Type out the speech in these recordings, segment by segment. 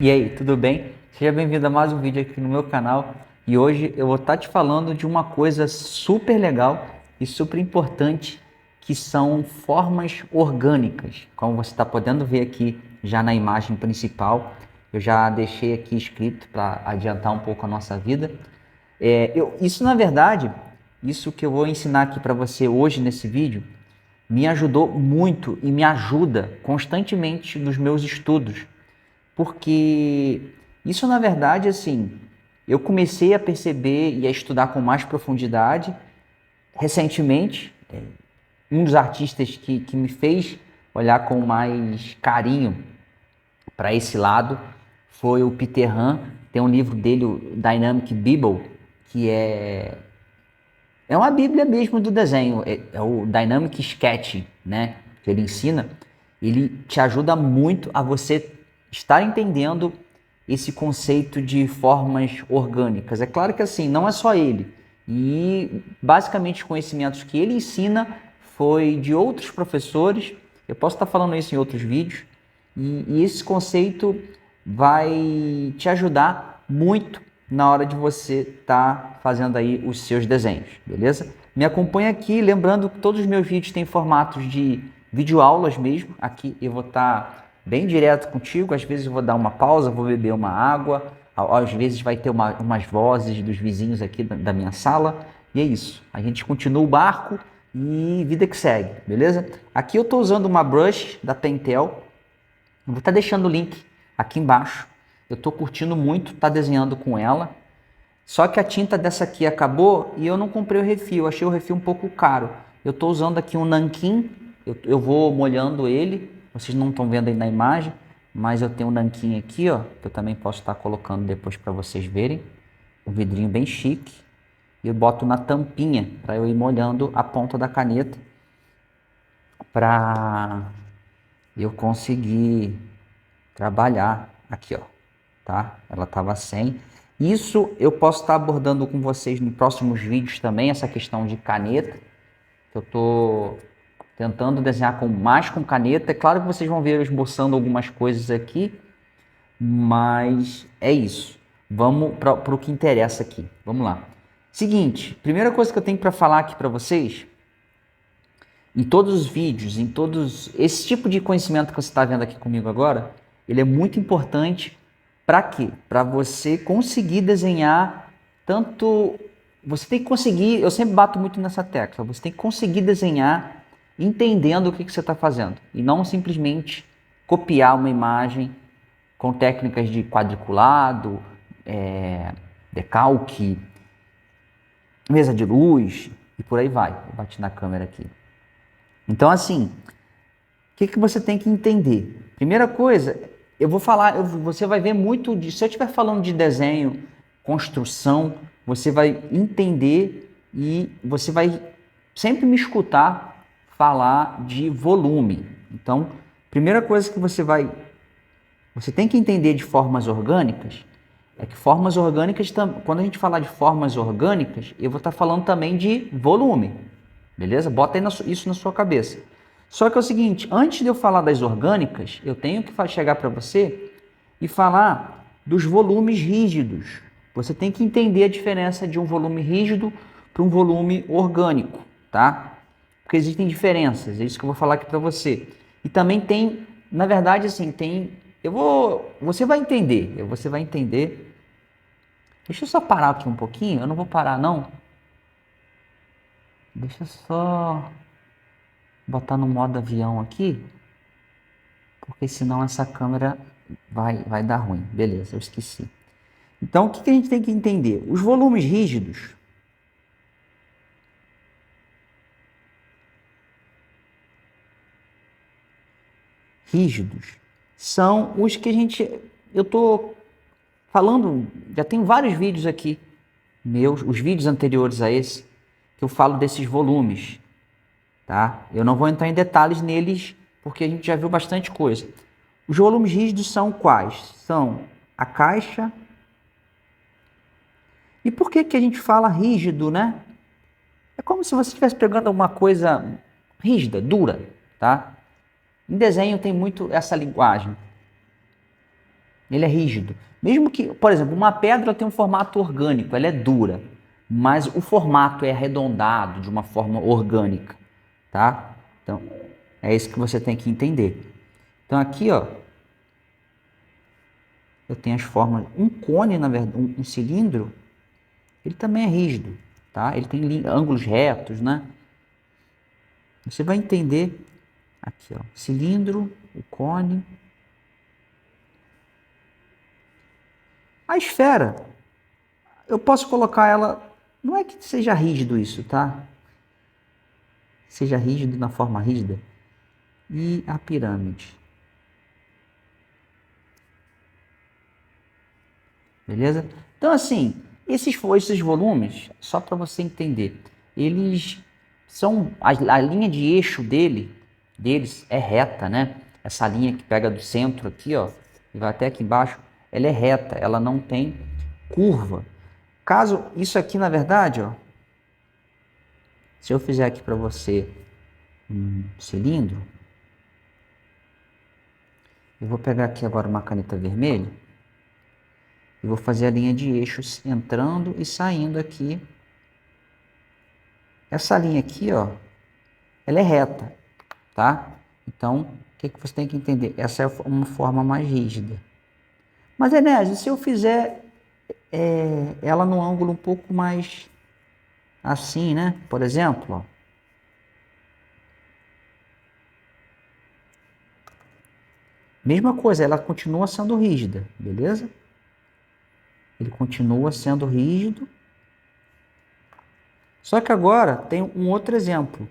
E aí, tudo bem? Seja bem-vindo a mais um vídeo aqui no meu canal. E hoje eu vou estar te falando de uma coisa super legal e super importante, que são formas orgânicas. Como você está podendo ver aqui já na imagem principal, eu já deixei aqui escrito para adiantar um pouco a nossa vida. Isso na verdade, isso que eu vou ensinar aqui para você hoje nesse vídeo, me ajudou muito e me ajuda constantemente nos meus estudos, porque isso na verdade, assim, eu comecei a perceber e a estudar com mais profundidade recentemente. Um dos artistas que me fez olhar com mais carinho para esse lado foi o Peter Han. Tem um livro dele, o Dynamic Bible, que é uma bíblia mesmo do desenho, é o Dynamic Sketch, né? Que ele ensina. Ele te ajuda muito a você estar entendendo esse conceito de formas orgânicas. É claro que assim, não é só ele. E basicamente os conhecimentos que ele ensina foi de outros professores. Eu posso estar falando isso em outros vídeos. E esse conceito vai te ajudar muito na hora de você estar fazendo aí os seus desenhos, beleza? Me acompanha aqui, lembrando que todos os meus vídeos têm formatos de videoaulas mesmo. Aqui eu vou estar bem direto contigo, às vezes eu vou dar uma pausa, vou beber uma água, às vezes vai ter umas vozes dos vizinhos aqui da minha sala, e é isso. A gente continua o barco e vida que segue, beleza? Aqui eu estou usando uma brush da Pentel. Eu vou estar deixando o link aqui embaixo. Eu estou curtindo muito estar desenhando com ela. Só que a tinta dessa aqui acabou e eu não comprei o refil. Eu achei o refil um pouco caro. Eu estou usando aqui um nanquim. Eu vou molhando ele. Vocês não estão vendo aí na imagem, mas eu tenho um nanquim aqui, ó, que eu também posso estar colocando depois para vocês verem. Um vidrinho bem chique. E eu boto na tampinha para eu ir molhando a ponta da caneta para eu conseguir trabalhar aqui, ó, tá? Ela estava sem. Isso eu posso estar abordando com vocês nos próximos vídeos também, essa questão de caneta, que eu tô tentando desenhar mais com caneta. É claro que vocês vão ver eu esboçando algumas coisas aqui, mas é isso. Vamos para o que interessa aqui. Vamos lá. Seguinte, primeira coisa que eu tenho para falar aqui para vocês, em todos os vídeos, em todos esse tipo de conhecimento que você está vendo aqui comigo agora, ele é muito importante para quê? Para você conseguir desenhar tanto. Você tem que conseguir, eu sempre bato muito nessa tecla, você tem que conseguir desenhar entendendo o que você está fazendo e não simplesmente copiar uma imagem com técnicas de quadriculado, decalque, mesa de luz e por aí vai. Eu bati na câmera aqui. Então, assim, o que você tem que entender? Primeira coisa, eu vou falar, você vai ver muito de. Se eu estiver falando de desenho, construção, você vai entender e você vai sempre me escutar falar de volume. Então, primeira coisa que você tem que entender de formas orgânicas é que formas orgânicas, quando a gente falar de formas orgânicas, eu vou estar falando também de volume, beleza? Bota aí isso na sua cabeça. Só que é o seguinte, antes de eu falar das orgânicas, eu tenho que chegar para você e falar dos volumes rígidos. Você tem que entender a diferença de um volume rígido para um volume orgânico, tá? Porque existem diferenças, é isso que eu vou falar aqui para você. E também tem, na verdade, assim, você vai entender. Deixa eu só parar aqui um pouquinho, eu não vou parar não. Deixa eu só botar no modo avião aqui, porque senão essa câmera vai dar ruim. Beleza, eu esqueci. Então, o que a gente tem que entender? Os volumes rígidos são os que eu tô falando, já tem vários vídeos aqui meus, os vídeos anteriores a esse, que eu falo desses volumes, tá? Eu não vou entrar em detalhes neles, porque a gente já viu bastante coisa. Os volumes rígidos são quais? São a caixa. E por que a gente fala rígido, né? É como se você estivesse pegando alguma coisa rígida, dura, tá? Em desenho tem muito essa linguagem. Ele é rígido. Mesmo que, por exemplo, uma pedra tem um formato orgânico, ela é dura, mas o formato é arredondado de uma forma orgânica, tá? Então, é isso que você tem que entender. Então aqui, ó, eu tenho as formas, um cone, na verdade, um cilindro, ele também é rígido, tá? Ele tem ângulos retos, né? Você vai entender aqui, ó, cilindro, o cone. A esfera, eu posso colocar ela, não é que seja rígido isso, tá? Seja rígido na forma rígida. E a pirâmide. Beleza? Então, assim, esses volumes, só para você entender, eles são, a linha de eixo deles é reta, né? Essa linha que pega do centro aqui, ó, e vai até aqui embaixo, ela é reta, ela não tem curva. Caso isso aqui, na verdade, ó, se eu fizer aqui para você um cilindro, eu vou pegar aqui agora uma caneta vermelha e vou fazer a linha de eixos entrando e saindo aqui. Essa linha aqui, ó, ela é reta, tá? Então, o que você tem que entender? Essa é uma forma mais rígida. Mas, Enésio, se eu fizer ela num ângulo um pouco mais assim, né? Por exemplo, ó, mesma coisa, ela continua sendo rígida, beleza? Ele continua sendo rígido. Só que agora tem um outro exemplo.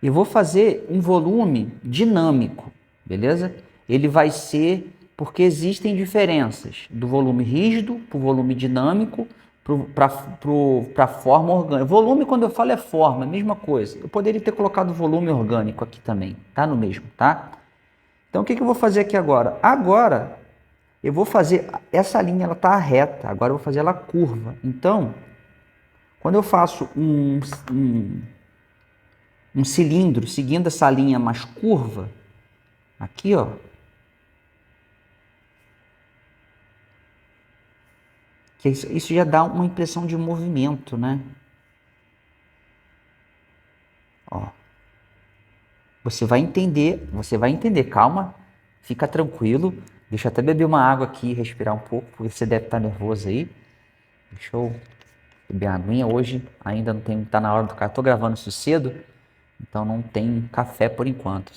Eu vou fazer um volume dinâmico, beleza? Ele vai ser, porque existem diferenças do volume rígido para o volume dinâmico para a forma orgânica. Volume, quando eu falo, é forma, é a mesma coisa. Eu poderia ter colocado volume orgânico aqui também, tá no mesmo, tá? Então, o que eu vou fazer aqui agora? Agora, eu vou fazer, essa linha, ela tá reta, agora eu vou fazer ela curva. Então, quando eu faço um cilindro seguindo essa linha mais curva, aqui, ó, que isso já dá uma impressão de movimento, né? Ó, você vai entender, calma, fica tranquilo. Deixa eu até beber uma água aqui e respirar um pouco, porque você deve estar nervoso aí. Deixa eu beber uma aguinha. Hoje ainda não tem, tá na hora do café. Tô gravando isso cedo, então não tem café por enquanto.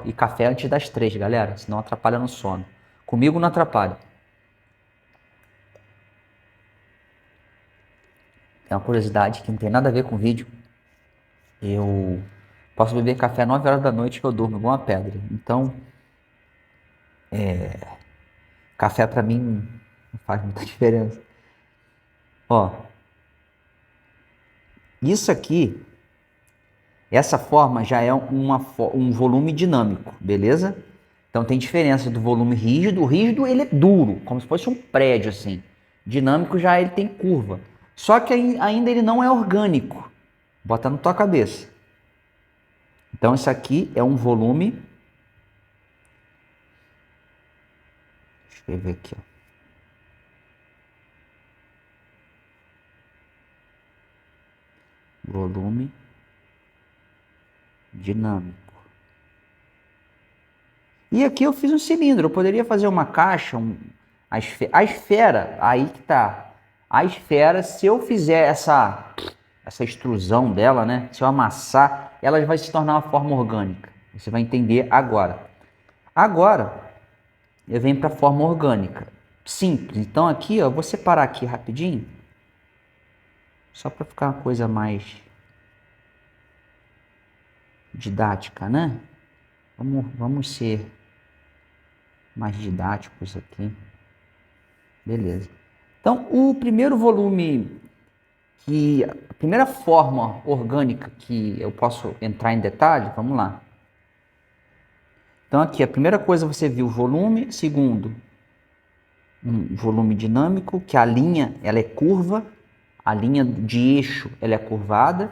E café antes das 3, galera, senão atrapalha no sono. Comigo não atrapalha. É uma curiosidade que não tem nada a ver com o vídeo. Eu posso beber café 9 horas da noite que eu durmo igual uma pedra. Então, café para mim não faz muita diferença. Ó, isso aqui, essa forma já é um volume dinâmico, beleza? Então tem diferença do volume rígido. O rígido ele é duro, como se fosse um prédio assim. Dinâmico já ele tem curva. Só que ainda ele não é orgânico. Bota na tua cabeça. Então isso aqui é um volume. Deixa eu ver aqui, ó. Volume dinâmico. E aqui eu fiz um cilindro. Eu poderia fazer uma caixa, a esfera, aí que tá. A esfera, se eu fizer essa extrusão dela, né? Se eu amassar, ela vai se tornar uma forma orgânica. Você vai entender agora. Agora, eu venho para a forma orgânica. Simples. Então aqui, ó, eu vou separar aqui rapidinho. Só para ficar uma coisa mais didática, né? Vamos ser mais didáticos aqui. Beleza. Então, o primeiro volume, a primeira forma orgânica que eu posso entrar em detalhe, vamos lá. Então, aqui, a primeira coisa você viu o volume, segundo, um volume dinâmico, que a linha ela é curva, a linha de eixo ela é curvada.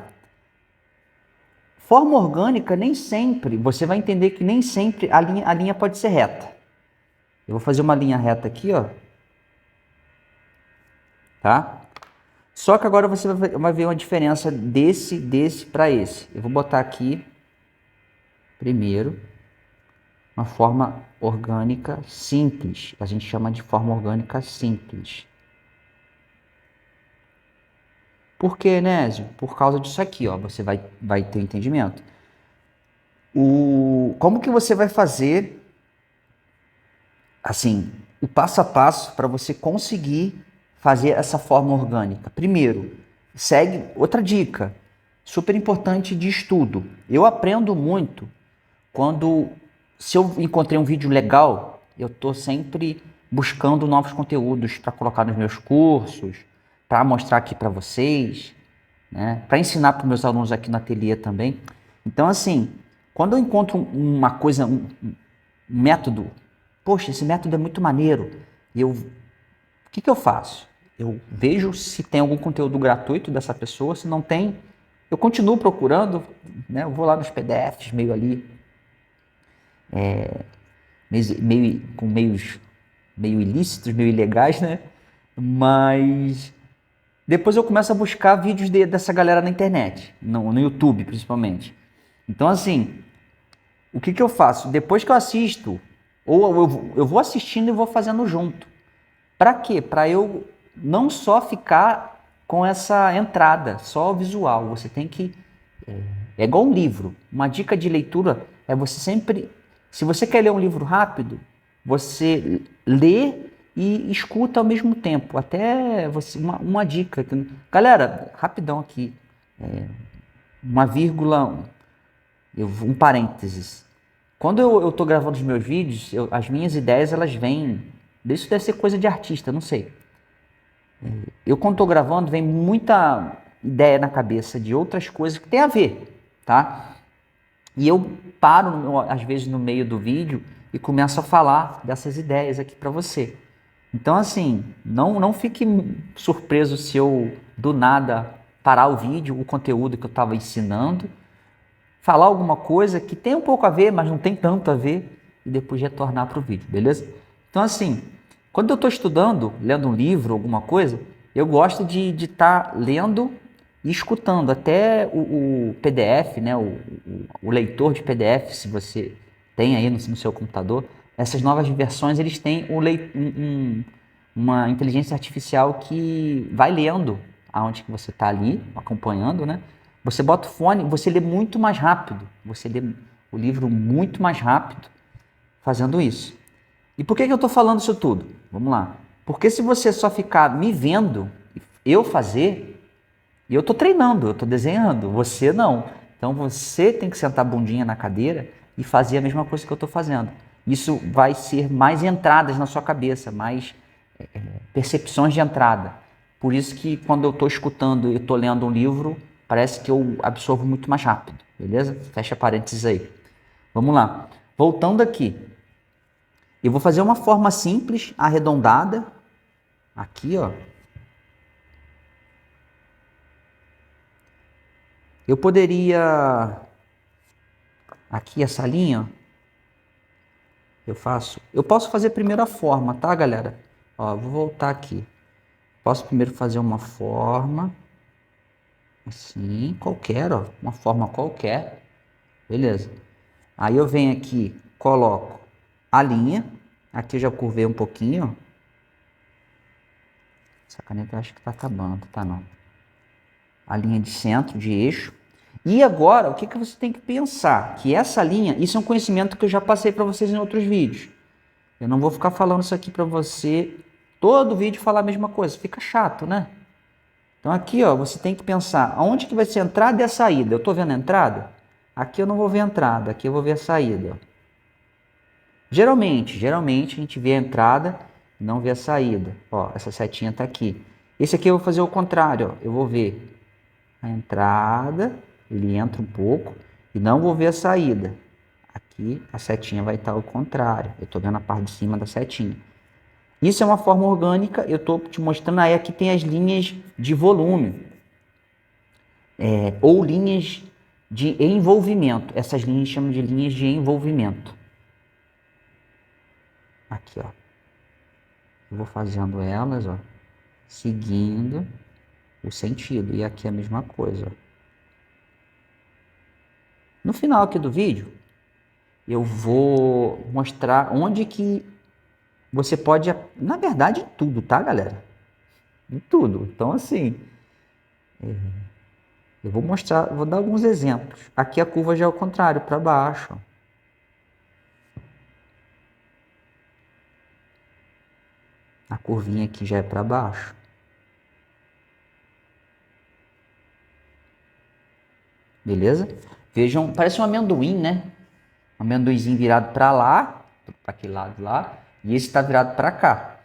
Forma orgânica, nem sempre, você vai entender que nem sempre a linha pode ser reta. Eu vou fazer uma linha reta aqui, ó. Tá? Só que agora você vai ver uma diferença desse para esse. Eu vou botar aqui, primeiro, uma forma orgânica simples. A gente chama de forma orgânica simples. Por que, Enésio? Por causa disso aqui, ó. Você vai ter entendimento. Como que você vai fazer, assim, o passo a passo para você conseguir fazer essa forma orgânica? Primeiro, segue outra dica, super importante de estudo. Eu aprendo muito se eu encontrei um vídeo legal, eu estou sempre buscando novos conteúdos para colocar nos meus cursos, para mostrar aqui para vocês, né? Para ensinar para os meus alunos aqui no ateliê também. Então, assim, quando eu encontro uma coisa, um método, poxa, esse método é muito maneiro, o que eu faço? Eu vejo se tem algum conteúdo gratuito dessa pessoa, se não tem, eu continuo procurando, né? Eu vou lá nos PDFs, com meios meio ilícitos, meio ilegais, né? Mas depois eu começo a buscar vídeos dessa galera na internet, no YouTube principalmente. Então, assim, o que eu faço? Depois que eu assisto, ou eu vou assistindo e vou fazendo junto. Para quê? Para eu não só ficar com essa entrada, só visual. Você tem que... É igual um livro. Uma dica de leitura é você sempre... Se você quer ler um livro rápido, você lê e escuta ao mesmo tempo. Até você, uma dica. Galera, rapidão aqui. Uma vírgula, um parênteses. Quando eu estou gravando os meus vídeos, as minhas ideias, elas vêm... Isso deve ser coisa de artista, não sei. Eu, quando estou gravando, vem muita ideia na cabeça de outras coisas que tem a ver, tá? E eu paro, às vezes, no meio do vídeo e começo a falar dessas ideias aqui para você. Então, assim, não fique surpreso se eu, do nada, parar o vídeo, o conteúdo que eu estava ensinando, falar alguma coisa que tem um pouco a ver, mas não tem tanto a ver, e depois retornar para o vídeo, beleza? Então, assim, quando eu estou estudando, lendo um livro, alguma coisa, eu gosto de estar lendo e escutando. Até o PDF, né, o leitor de PDF, se você tem aí no seu computador, essas novas versões, eles têm uma inteligência artificial que vai lendo aonde que você está ali, acompanhando, né? Você bota o fone, você lê muito mais rápido. Você lê o livro muito mais rápido fazendo isso. E por que eu estou falando isso tudo? Vamos lá. Porque se você só ficar me vendo, eu fazer, e eu estou treinando, eu estou desenhando, você não. Então você tem que sentar a bundinha na cadeira e fazer a mesma coisa que eu estou fazendo. Isso vai ser mais entradas na sua cabeça, mais percepções de entrada. Por isso que quando eu estou escutando e estou lendo um livro, parece que eu absorvo muito mais rápido, beleza? Fecha parênteses aí. Vamos lá. Voltando aqui. Eu vou fazer uma forma simples, arredondada. Aqui, ó. Eu poderia... Aqui, essa linha, eu posso fazer primeiro a forma, tá, galera? Ó, vou voltar aqui. Posso primeiro fazer uma forma. Assim, qualquer, ó. Uma forma qualquer. Beleza. Aí eu venho aqui, coloco a linha. Aqui eu já curvei um pouquinho. Essa caneta eu acho que tá acabando, tá não. A linha de centro, de eixo. E agora, o que você tem que pensar? Que essa linha, isso é um conhecimento que eu já passei para vocês em outros vídeos. Eu não vou ficar falando isso aqui para você, todo vídeo falar a mesma coisa. Fica chato, né? Então aqui, ó, você tem que pensar, aonde que vai ser a entrada e a saída? Eu tô vendo a entrada? Aqui eu não vou ver a entrada, aqui eu vou ver a saída, ó. Geralmente a gente vê a entrada e não vê a saída. Ó, essa setinha tá aqui. Esse aqui eu vou fazer o contrário, ó. Eu vou ver a entrada, ele entra um pouco e não vou ver a saída. Aqui a setinha vai estar ao contrário. Eu tô vendo a parte de cima da setinha. Isso é uma forma orgânica, eu tô te mostrando aí, aqui tem as linhas de volume. Ou linhas de envolvimento. Essas linhas chamam de linhas de envolvimento. Aqui, ó. Eu vou fazendo elas, ó, seguindo o sentido. E aqui é a mesma coisa, ó. No final aqui do vídeo, eu vou mostrar onde que você pode, na verdade, em tudo, tá, galera? Em tudo. Então, assim, eu vou mostrar, vou dar alguns exemplos. Aqui a curva já é o contrário, para baixo, ó. A curvinha aqui já é para baixo. Beleza? Vejam, parece um amendoim, né? Um amendoinzinho virado para lá, para aquele lado lá, e esse está virado para cá.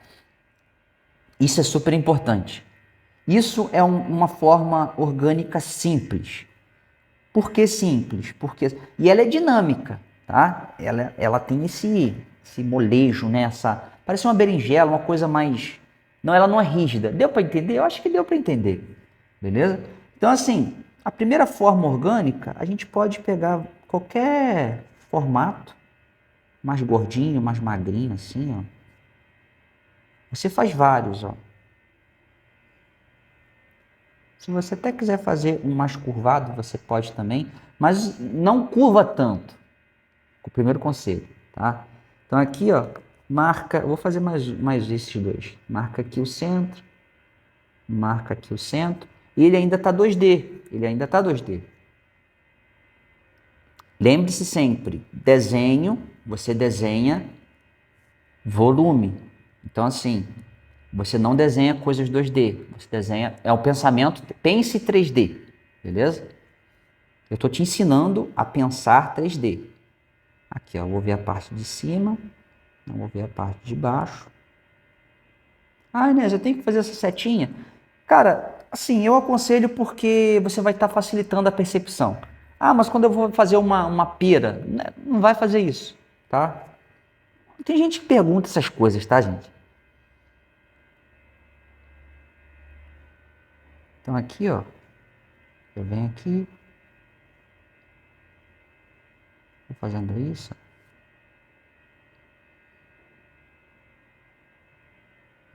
Isso é super importante. Isso é uma forma orgânica simples. Por que simples? E ela é dinâmica, tá? Ela tem esse molejo, né? Parece uma berinjela, uma coisa mais... Não, ela não é rígida. Deu para entender? Eu acho que deu para entender. Beleza? Então, assim, a primeira forma orgânica, a gente pode pegar qualquer formato, mais gordinho, mais magrinho, assim, ó. Você faz vários, ó. Se você até quiser fazer um mais curvado, você pode também, mas não curva tanto. O primeiro conselho, tá? Então aqui, ó, marca, eu vou fazer mais esses dois. Marca aqui o centro, marca aqui o centro, e ele ainda tá 2D, ele ainda tá 2D. Lembre-se sempre, desenho, você desenha volume. Então assim, você não desenha coisas 2D, você desenha, é o pensamento, pense 3D, beleza? Eu estou te ensinando a pensar 3D. Aqui, ó, eu vou ver a parte de cima, eu vou ver a parte de baixo. Ah, Inês, eu tenho que fazer essa setinha? Cara, assim, eu aconselho porque você vai estar facilitando a percepção. Ah, mas quando eu vou fazer uma pera, né, não vai fazer isso, tá? Tem gente que pergunta essas coisas, tá, gente? Então aqui, ó, eu venho aqui, vou fazendo isso.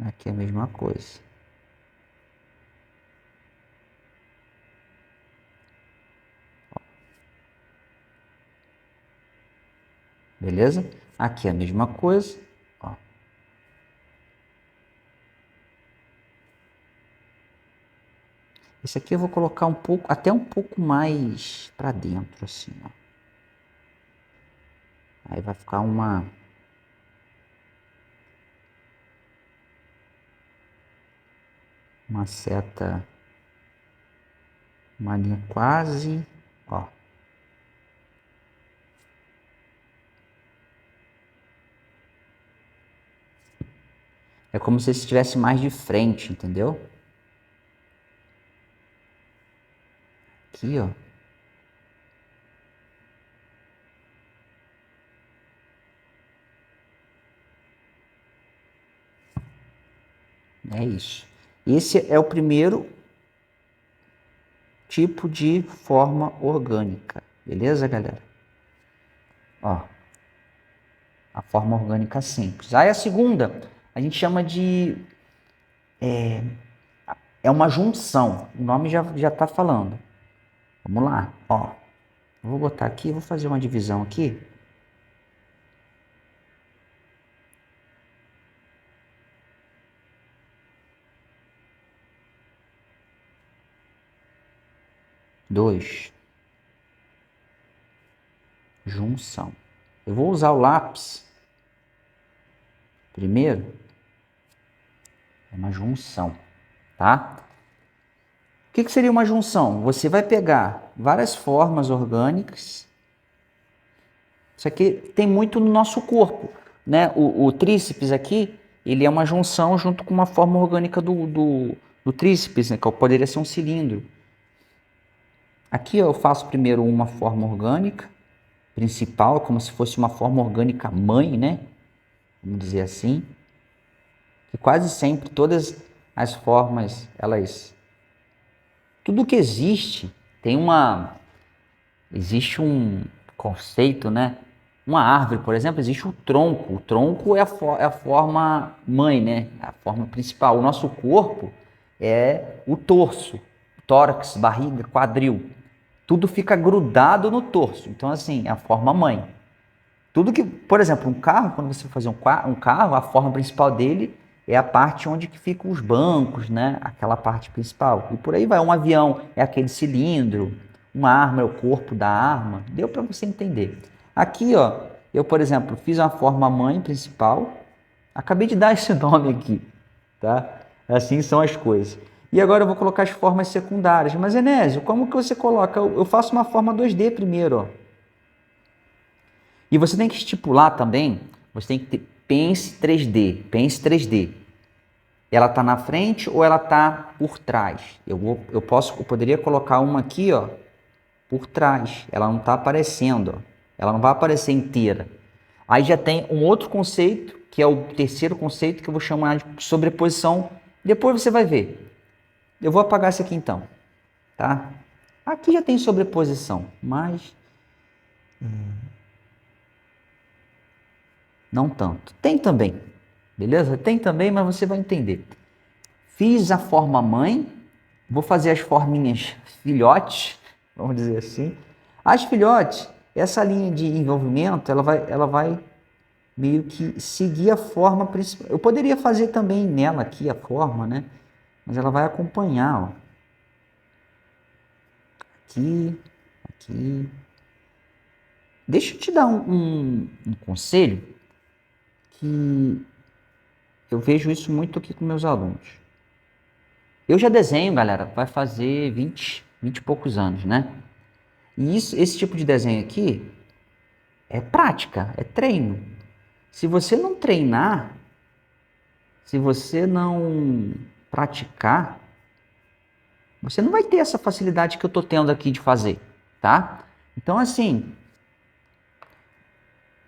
Aqui é a mesma coisa. Beleza? Aqui é a mesma coisa. Ó. Esse aqui eu vou colocar um pouco, até um pouco mais para dentro, assim, ó. Aí vai ficar uma seta, uma linha quase, ó. É como se estivesse mais de frente, entendeu? Aqui, ó. É isso. Esse é o primeiro tipo de forma orgânica. Beleza, galera? Ó. A forma orgânica simples. Aí a segunda, a gente chama de... É uma junção. O nome já tá falando. Vamos lá, ó. Eu vou botar aqui, vou fazer uma divisão aqui. Dois. Junção. Eu vou usar o lápis. Primeiro, é uma junção, tá? O que seria uma junção? Você vai pegar várias formas orgânicas. Isso aqui tem muito no nosso corpo, né? O tríceps aqui, ele é uma junção junto com uma forma orgânica do tríceps, né? Que poderia ser um cilindro. Aqui eu faço primeiro uma forma orgânica principal, como se fosse uma forma orgânica mãe, né? Vamos dizer assim. Que quase sempre todas as formas, elas... Tudo que existe tem existe um conceito, né? Uma árvore, por exemplo, existe o tronco. O tronco é a forma mãe, né? A forma principal. O nosso corpo é o torso, tórax, barriga, quadril. Tudo fica grudado no torso. Então, assim, é a forma mãe. Tudo que, por exemplo, um carro, quando você fazer um carro, a forma principal dele é a parte onde que ficam os bancos, né? Aquela parte principal. E por aí vai. Um avião é aquele cilindro, uma arma é o corpo da arma. Deu para você entender. Aqui, ó, eu, por exemplo, fiz uma forma mãe principal. Acabei de dar esse nome aqui, tá? Assim são as coisas. E agora eu vou colocar as formas secundárias. Mas, Enésio, como que você coloca? Eu faço uma forma 2D primeiro, ó. E você tem que estipular também, você tem que ter pense 3D, pense 3D. Ela está na frente ou ela está por trás? Eu poderia colocar uma aqui, ó, por trás. Ela não está aparecendo, ó. Ela não vai aparecer inteira. Aí já tem um outro conceito, que é o terceiro conceito, que eu vou chamar de sobreposição. Depois você vai ver. Eu vou apagar isso aqui então, tá? Aqui já tem sobreposição, mas não tanto. Tem também, beleza? Tem também, mas você vai entender. Fiz a forma mãe, vou fazer as forminhas filhotes, vamos dizer assim. As filhotes, essa linha de envolvimento, ela vai meio que seguir a forma principal. Eu poderia fazer também nela aqui a forma, né? Mas ela vai acompanhar, ó. Aqui, aqui. Deixa eu te dar um conselho que eu vejo isso muito aqui com meus alunos. Eu já desenho, galera, vai fazer 20 e poucos anos, né? E esse tipo de desenho aqui é prática, é treino. Se você não treinar, se você não praticar, você não vai ter essa facilidade que eu tô tendo aqui de fazer, tá? Então, assim,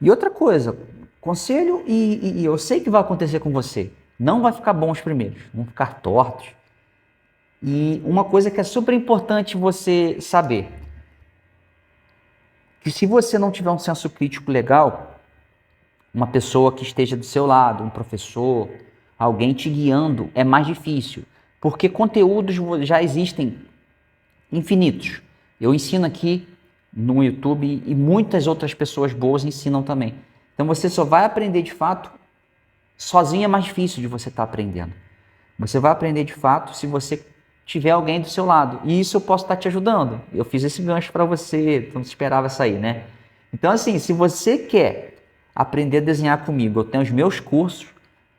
e outra coisa, conselho, e eu sei que vai acontecer com você, não vai ficar bom os primeiros, vão ficar tortos. E uma coisa que é super importante você saber, que se você não tiver um senso crítico legal, uma pessoa que esteja do seu lado, um professor, alguém te guiando, é mais difícil, porque conteúdos já existem infinitos. Eu ensino aqui no YouTube e muitas outras pessoas boas ensinam também. Então você só vai aprender de fato, sozinho é mais difícil de você estar aprendendo. Você vai aprender de fato se você tiver alguém do seu lado. E isso eu posso estar te ajudando. Eu fiz esse gancho para você, não esperava sair, né? Então, assim, se você quer aprender a desenhar comigo, eu tenho os meus cursos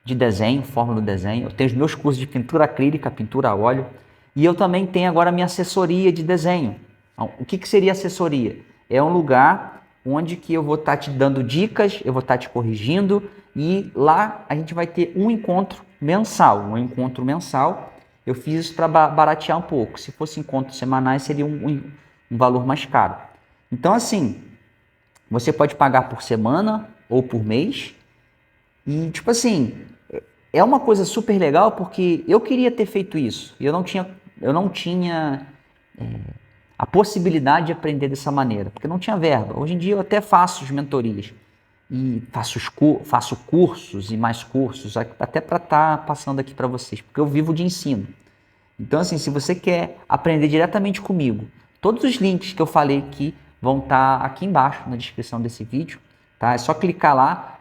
de desenho, fórmula do desenho, eu tenho os meus cursos de pintura acrílica, pintura a óleo, e eu também tenho agora a minha assessoria de desenho. Então, o que seria assessoria? É um lugar onde que eu vou estar te dando dicas, eu vou estar te corrigindo, e lá a gente vai ter um encontro mensal. Eu fiz isso para baratear um pouco. Se fosse encontros semanais, seria um valor mais caro. Então, assim, você pode pagar por semana ou por mês. E, tipo assim, é uma coisa super legal porque eu queria ter feito isso. E eu não tinha a possibilidade de aprender dessa maneira, porque não tinha verba. Hoje em dia eu até faço as mentorias e faço cursos e mais cursos, até para estar passando aqui para vocês, porque eu vivo de ensino. Então, assim, se você quer aprender diretamente comigo, todos os links que eu falei aqui vão estar aqui embaixo na descrição desse vídeo, tá? É só clicar lá.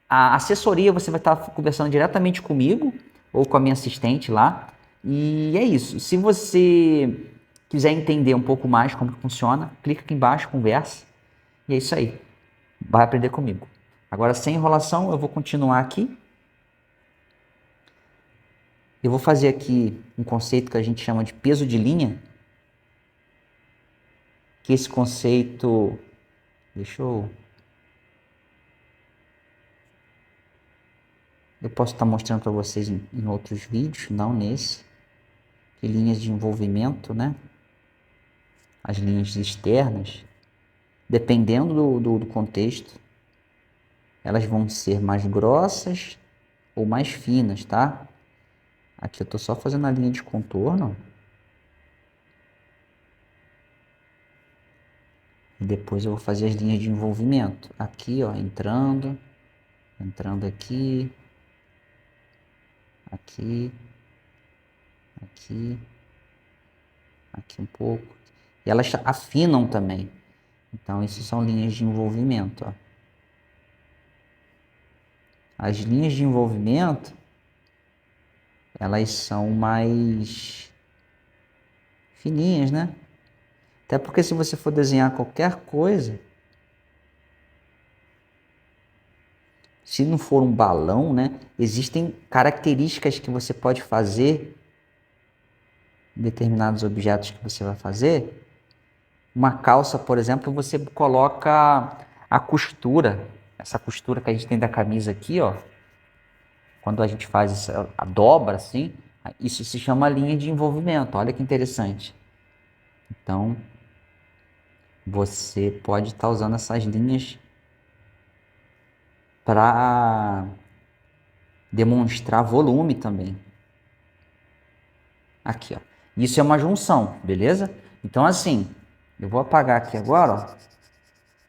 A assessoria você vai estar conversando diretamente comigo ou com a minha assistente lá. E é isso. Se você quiser entender um pouco mais como que funciona, clica aqui embaixo, conversa. E é isso aí. Vai aprender comigo. Agora, sem enrolação, eu vou continuar aqui. Eu vou fazer aqui um conceito que a gente chama de peso de linha. Que esse conceito... Deixa eu... Eu posso estar mostrando para vocês em outros vídeos, não nesse. Que linhas de envolvimento, né? As linhas externas, dependendo do contexto, elas vão ser mais grossas ou mais finas, tá? Aqui eu estou só fazendo a linha de contorno. E depois eu vou fazer as linhas de envolvimento. Aqui, ó, entrando aqui, aqui, aqui, aqui um pouco. E elas afinam também. Então, essas são linhas de envolvimento, ó. As linhas de envolvimento, elas são mais fininhas, né? Até porque se você for desenhar qualquer coisa, se não for um balão, né? Existem características que você pode fazer em determinados objetos que você vai fazer. Uma calça, por exemplo, você coloca a costura, essa costura que a gente tem da camisa aqui, ó. Quando a gente faz a dobra assim, isso se chama linha de envolvimento. Olha que interessante. Então, você pode estar usando essas linhas para demonstrar volume também. Aqui, ó. Isso é uma junção, beleza? Então, assim, eu vou apagar aqui agora, ó.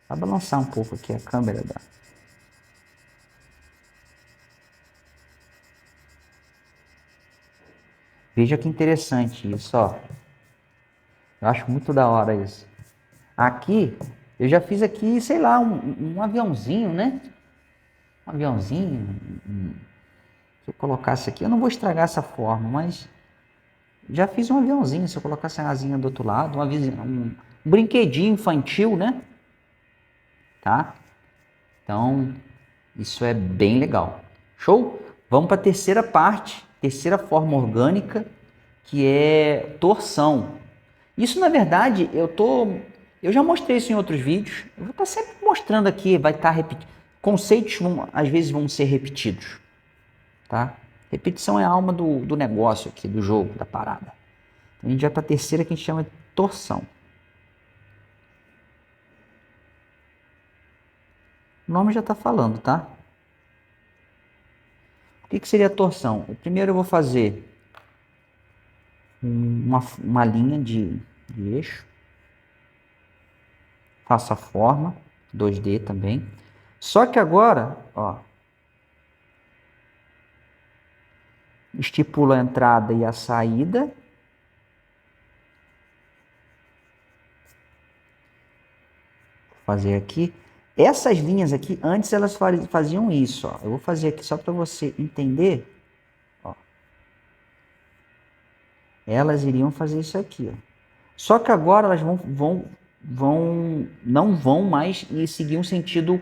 Vai balançar um pouco aqui a câmera da... Veja que interessante isso, ó. Eu acho muito da hora isso. Aqui, eu já fiz aqui, sei lá, um aviãozinho, né? Um aviãozinho. Se eu colocasse aqui, eu não vou estragar essa forma, mas já fiz um aviãozinho. Se eu colocasse a asinha do outro lado, um brinquedinho infantil, né? Tá? Então, isso é bem legal. Show? Vamos para a terceira parte, terceira forma orgânica, que é torção. Isso, na verdade, eu já mostrei isso em outros vídeos. Eu vou estar sempre mostrando aqui, vai estar repetindo. Conceitos às vezes vão ser repetidos, tá? Repetição é a alma do negócio aqui, do jogo, da parada. Então, a gente vai para a terceira que a gente chama de torção. O nome já está falando, tá? O que seria a torção? Primeiro eu vou fazer uma linha de eixo. Faço a forma, 2D também. Só que agora, ó, estipulo a entrada e a saída. Vou fazer aqui. Essas linhas aqui, antes elas faziam isso, ó. Eu vou fazer aqui só para você entender. Ó. Elas iriam fazer isso aqui, ó. Só que agora elas não vão mais seguir um sentido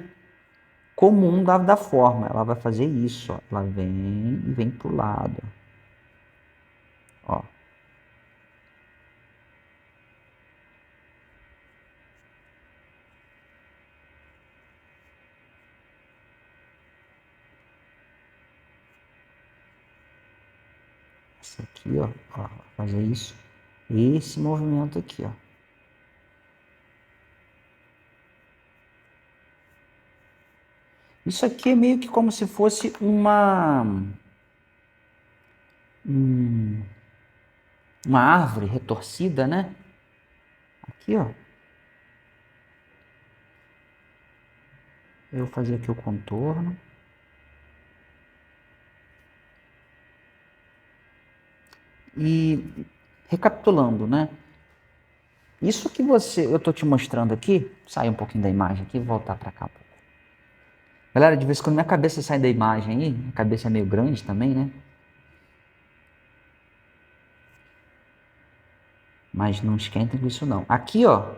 comum da forma. Ela vai fazer isso, ó. Ela vem e vem pro lado. Ó. Essa aqui, ó, fazer isso. Esse movimento aqui, ó. Isso aqui é meio que como se fosse uma árvore retorcida, né? Aqui, ó. Eu vou fazer aqui o contorno. E recapitulando, né? Isso que eu estou te mostrando aqui, sai um pouquinho da imagem aqui, vou voltar para cá um pouco. Galera, de vez em quando minha cabeça sai da imagem aí, a cabeça é meio grande também, né? Mas não esquentem com isso não. Aqui, ó,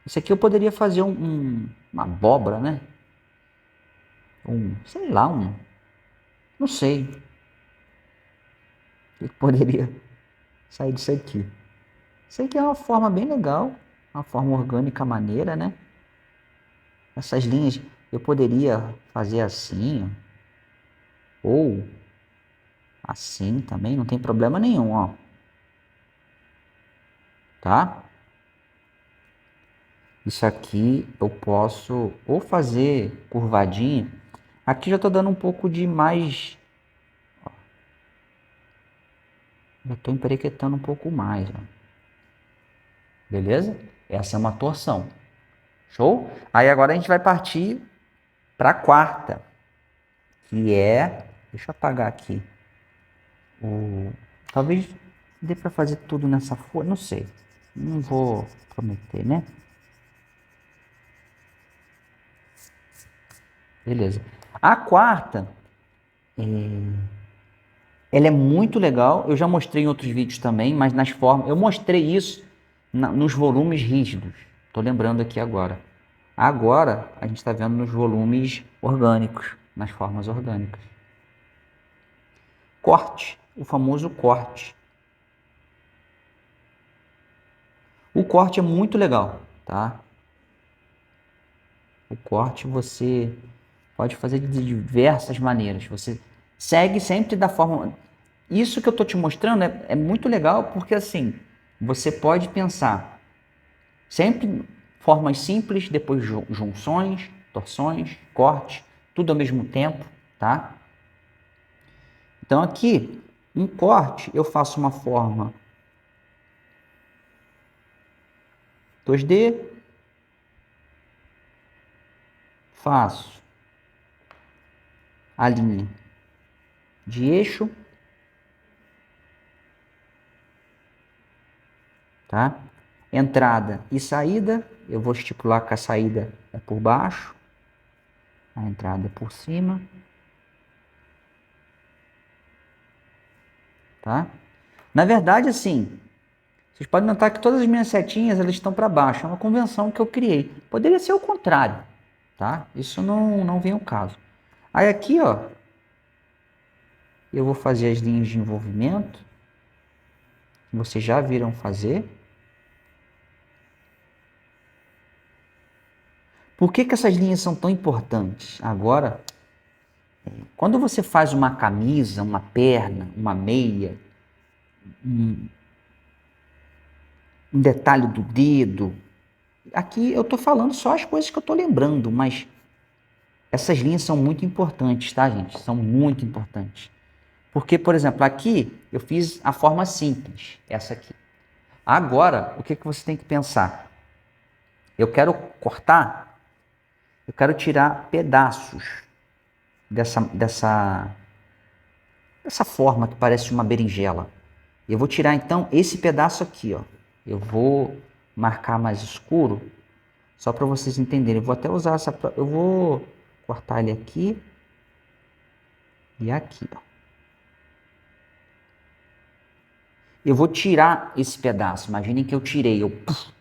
isso aqui eu poderia fazer uma abóbora, né? Sei lá, não sei. O que poderia sair disso aqui? Isso aqui é uma forma bem legal, uma forma orgânica maneira, né? Essas linhas eu poderia fazer assim, ó, ou assim também, não tem problema nenhum, ó. Tá? Isso aqui eu posso ou fazer curvadinho. Aqui já tô dando um pouco de mais, ó. Já tô emperequetando um pouco mais, ó. Beleza? Essa é uma torção. Show? Aí agora a gente vai partir para a quarta, que é... Deixa eu apagar aqui. Talvez dê para fazer tudo nessa folha, não sei. Não vou prometer, né? Beleza. A quarta, ela é muito legal. Eu já mostrei em outros vídeos também, mas nas formas... Eu mostrei isso nos volumes rígidos. Estou lembrando aqui agora. Agora, a gente está vendo nos volumes orgânicos, nas formas orgânicas. Corte, o famoso corte. O corte é muito legal, tá? O corte você pode fazer de diversas maneiras. Você segue sempre da forma... Isso que eu estou te mostrando é muito legal porque, assim, você pode pensar sempre formas simples, depois junções, torções, corte, tudo ao mesmo tempo, tá? Então aqui, um corte, eu faço uma forma 2D, faço a linha de eixo, tá? Entrada e saída, eu vou estipular que a saída é por baixo, a entrada é por cima, tá? Na verdade, assim, vocês podem notar que todas as minhas setinhas elas estão para baixo, é uma convenção que eu criei. Poderia ser o contrário, tá? Isso não vem ao caso. Aí aqui, ó, eu vou fazer as linhas de envolvimento, que vocês já viram fazer. Por que essas linhas são tão importantes? Agora, quando você faz uma camisa, uma perna, uma meia, um detalhe do dedo, aqui eu estou falando só as coisas que eu estou lembrando, mas essas linhas são muito importantes, tá, gente? São muito importantes. Porque, por exemplo, aqui eu fiz a forma simples, essa aqui. Agora, o que você tem que pensar? Eu quero cortar, eu quero tirar pedaços dessa forma que parece uma berinjela. Eu vou tirar então esse pedaço aqui, ó. Eu vou marcar mais escuro, só para vocês entenderem. Eu vou até usar essa... Eu vou cortar ele aqui e aqui, ó. Eu vou tirar esse pedaço. Imaginem que eu tirei, eu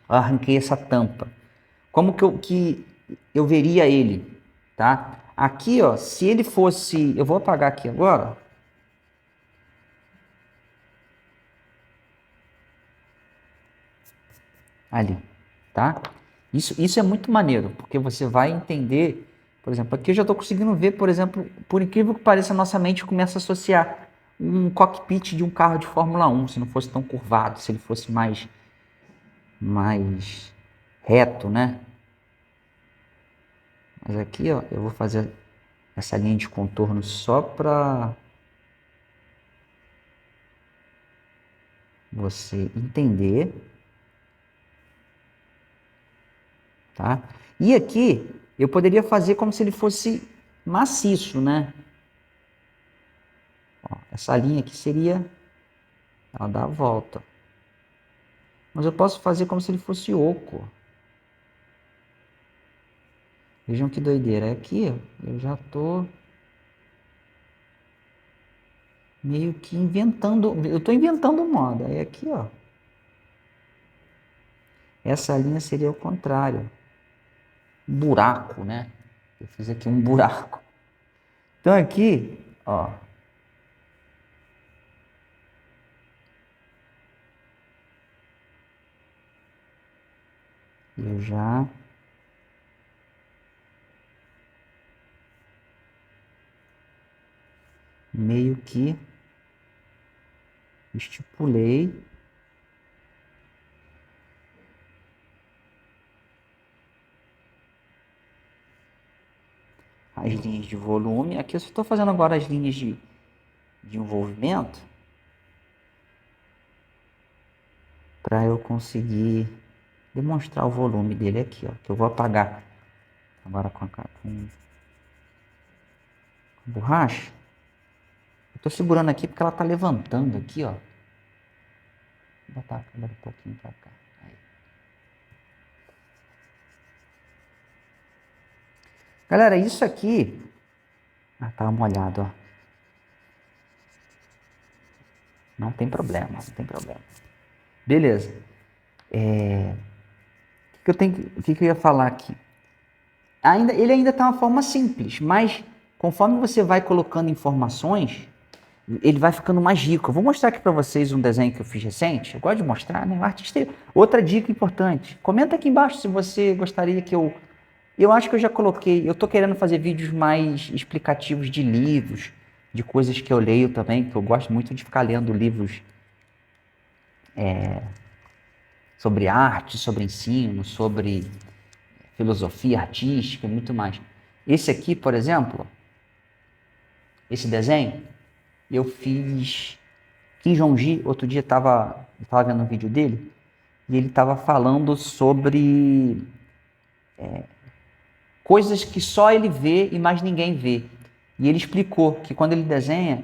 arranquei essa tampa. Como que eu veria ele, tá? Aqui, ó, se ele fosse... Eu vou apagar aqui agora. Ali, tá? Isso é muito maneiro, porque você vai entender... Por exemplo, aqui eu já estou conseguindo ver, por exemplo, por incrível que pareça, a nossa mente começa a associar um cockpit de um carro de Fórmula 1, se não fosse tão curvado, se ele fosse mais reto, né? Mas aqui, ó, eu vou fazer essa linha de contorno só para você entender, tá? E aqui eu poderia fazer como se ele fosse maciço, né? Ó, essa linha aqui seria, ela dá a volta. Mas eu posso fazer como se ele fosse oco. Vejam que doideira. Aqui eu já tô meio que inventando. Eu tô inventando moda. Aí aqui, ó. Essa linha seria o contrário. Buraco, né? Eu fiz aqui um buraco. Então aqui, ó. Eu já meio que estipulei as linhas de volume. Aqui eu só estou fazendo agora as linhas de envolvimento para eu conseguir demonstrar o volume dele aqui, ó, que eu vou apagar agora com borracha. Eu tô segurando aqui porque ela tá levantando aqui, ó. Vou botar a câmera um pouquinho pra cá. Aí. Galera, isso aqui... Ah, tá molhado, ó. Não tem problema, não tem problema. Beleza. O que eu ia falar aqui? Ele ainda tá uma forma simples, mas conforme você vai colocando informações, ele vai ficando mais rico. Eu vou mostrar aqui para vocês um desenho que eu fiz recente. Eu gosto de mostrar, né? O artista. Outra dica importante. Comenta aqui embaixo se você gostaria que eu... Eu acho que eu já coloquei... Eu tô querendo fazer vídeos mais explicativos de livros, de coisas que eu leio também, que eu gosto muito de ficar lendo livros sobre arte, sobre ensino, sobre filosofia artística e muito mais. Esse aqui, por exemplo, esse desenho, eu fiz... Kim Jong-gi, outro dia eu estava vendo um vídeo dele, e ele estava falando sobre coisas que só ele vê e mais ninguém vê. E ele explicou que quando ele desenha,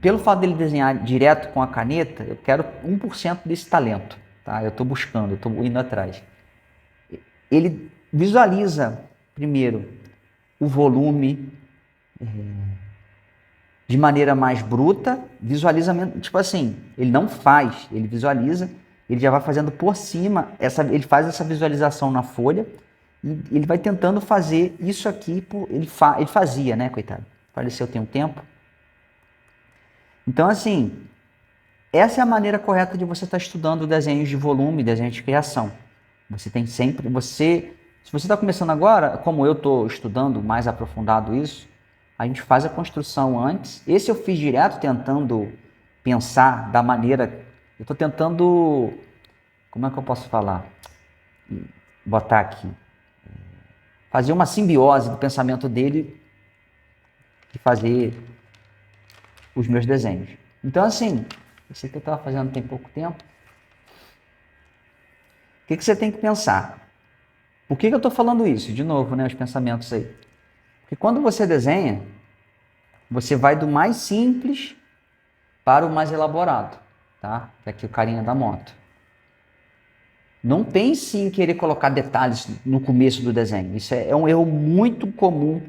pelo fato dele desenhar direto com a caneta, eu quero 1% desse talento. Tá? Eu estou buscando, eu estou indo atrás. Ele visualiza, primeiro, o volume de maneira mais bruta, visualiza, tipo assim, ele não faz, ele visualiza, ele já vai fazendo por cima, ele faz essa visualização na folha, e ele vai tentando fazer isso aqui, ele fazia, né, coitado, faleceu tem um tempo. Então, assim, essa é a maneira correta de você estar estudando desenhos de volume, desenhos de criação. Você tem sempre, se você está começando agora, como eu estou estudando mais aprofundado isso, a gente faz a construção antes. Esse eu fiz direto tentando pensar da maneira, eu estou tentando, como é que eu posso falar? Botar aqui, fazer uma simbiose do pensamento dele e fazer os meus desenhos. Então, assim, esse aqui eu estava fazendo tem pouco tempo. O que você tem que pensar? Por que eu estou falando isso? De novo, né, os pensamentos aí. Porque quando você desenha, você vai do mais simples para o mais elaborado, tá? Aqui o carinha da moto. Não pense em querer colocar detalhes no começo do desenho. Isso é um erro muito comum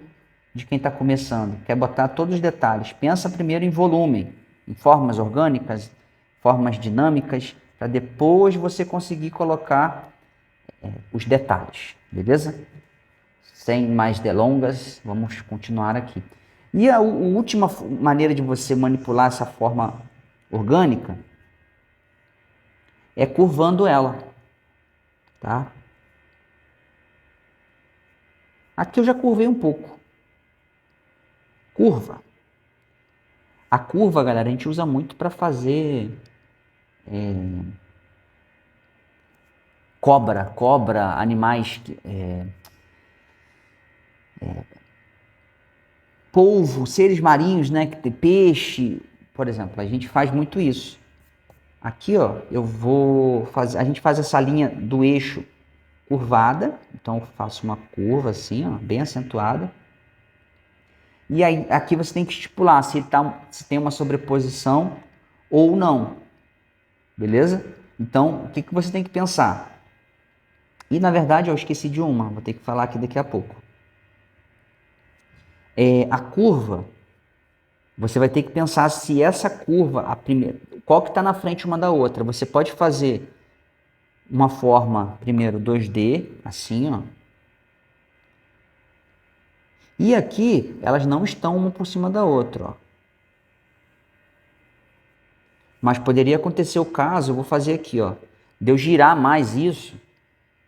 de quem está começando. Quer botar todos os detalhes. Pensa primeiro em volume, em formas orgânicas, formas dinâmicas, para depois você conseguir colocar os detalhes, beleza? Sem mais delongas, vamos continuar aqui. E a última maneira de você manipular essa forma orgânica é curvando ela, tá? Aqui eu já curvei um pouco. Curva. A curva, galera, a gente usa muito para fazer cobra, animais, polvo, seres marinhos, né, que tem peixe, por exemplo, a gente faz muito isso. Aqui, ó, a gente faz essa linha do eixo curvada, então eu faço uma curva assim, ó, bem acentuada. E aí aqui você tem que estipular se tem uma sobreposição ou não. Beleza? Então, o que você tem que pensar? E na verdade eu esqueci de uma, vou ter que falar aqui daqui a pouco. A curva, você vai ter que pensar se essa curva, a primeira, qual que está na frente uma da outra. Você pode fazer uma forma, primeiro 2D, assim, ó. E aqui, elas não estão uma por cima da outra, ó. Mas poderia acontecer o caso, eu vou fazer aqui, ó, de eu girar mais isso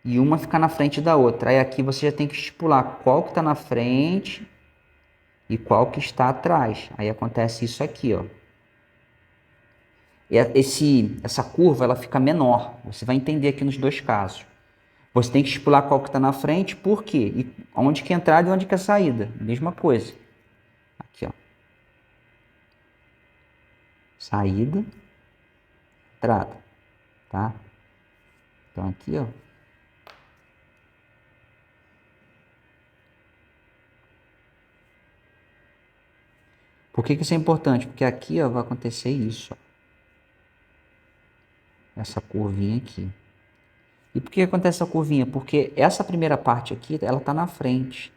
e uma ficar na frente da outra. Aí aqui você já tem que estipular qual que está na frente e qual que está atrás. Aí acontece isso aqui, ó. Essa curva ela fica menor. Você vai entender aqui nos dois casos. Você tem que estipular qual que está na frente, por quê? E onde que é a entrada e onde que é a saída. Mesma coisa. Aqui, ó. Saída, entrada, tá? Então aqui, ó. Por que que isso é importante? Porque aqui, ó, vai acontecer isso, ó. Essa curvinha aqui. E por que acontece essa curvinha? Porque essa primeira parte aqui, ela tá na frente.